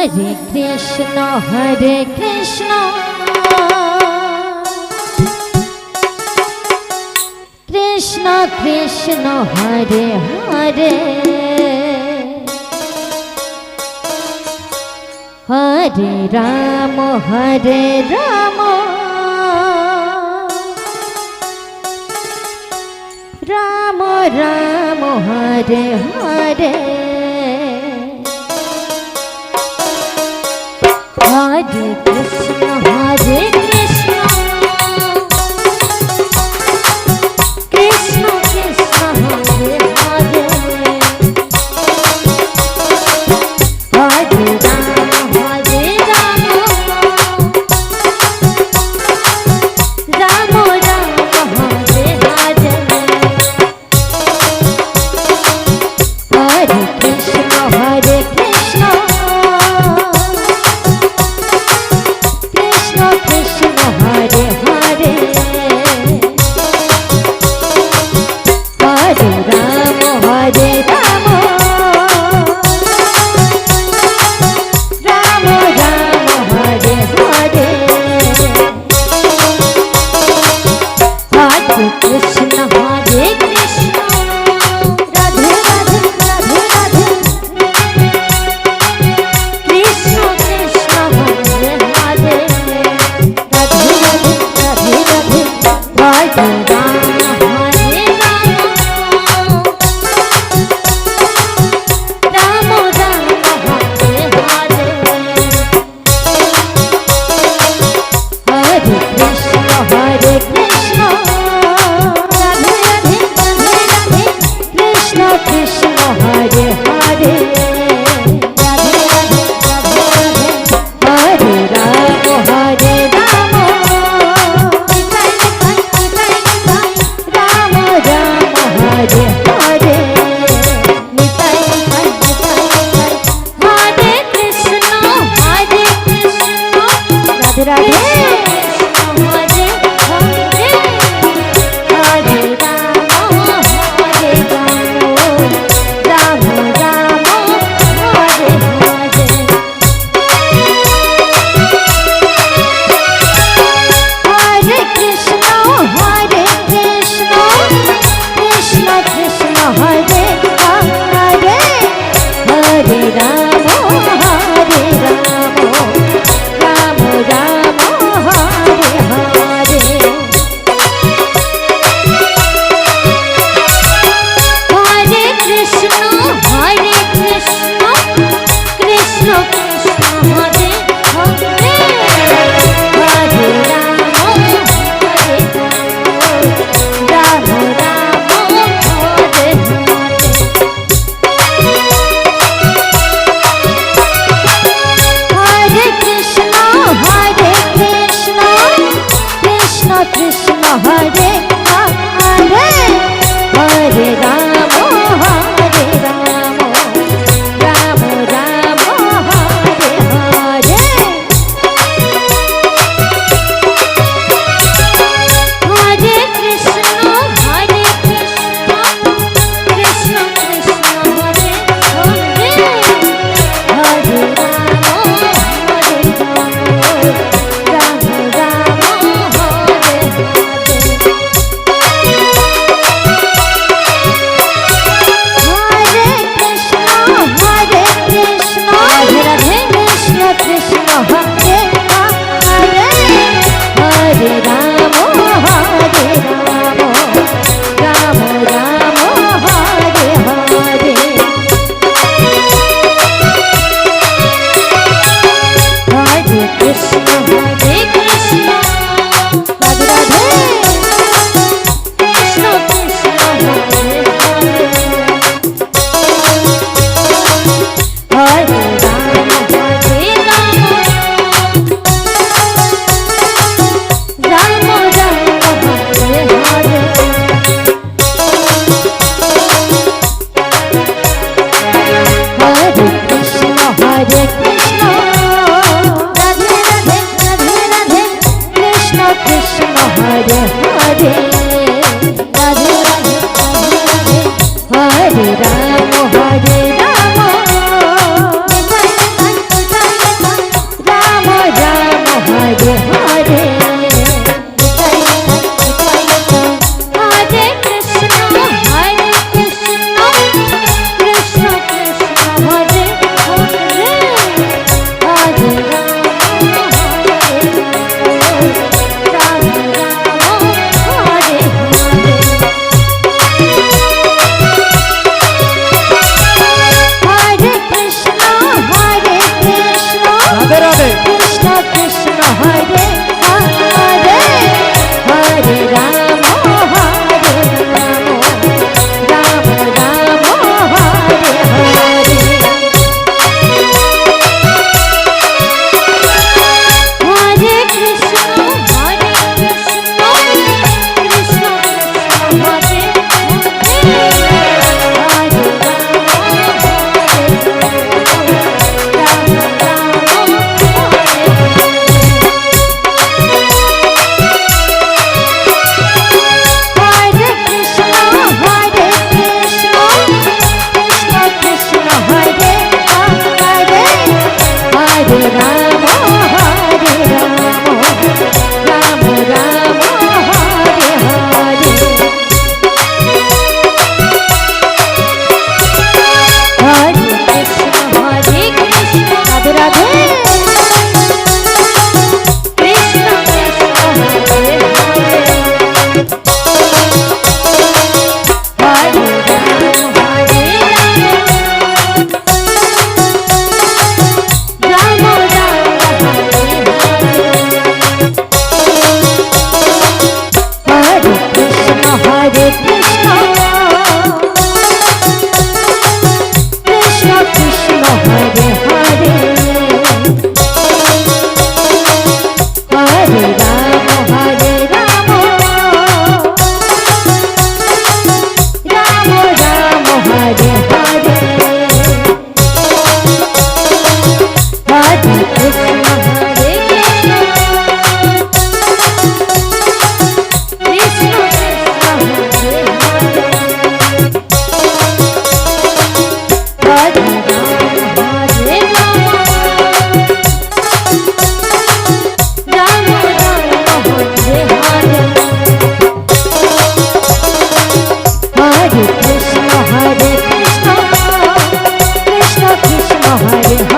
Hare Krishna Krishna Krishna Hare Hare Hare Rama Rama Rama Hare Hare Hare Krishna Krishna Krishna Hare Hare Hare Rama Rama Rama Hare Hare Hare Krishna Krishna Krishna Hare Hare Hare Rama Rama Rama Hare Hare Hare Krishna Radhe Radhe Radhe Radhe Krishna Krishna Hare Hare Radhe Radhe Radhe Radhe Hare Rama Rama Rama Hare Hare Hare Krishna Radhe Radhe Radhe Radhe Krishna Krishna Hare Hare Radhe Radhe Radhe Radhe Hare Rama Rama Rama Hare Hare Nitai Nitai Nitai Hare Krishna Radhe Radhe Hare Hare Hare Rama Rama Rama Hare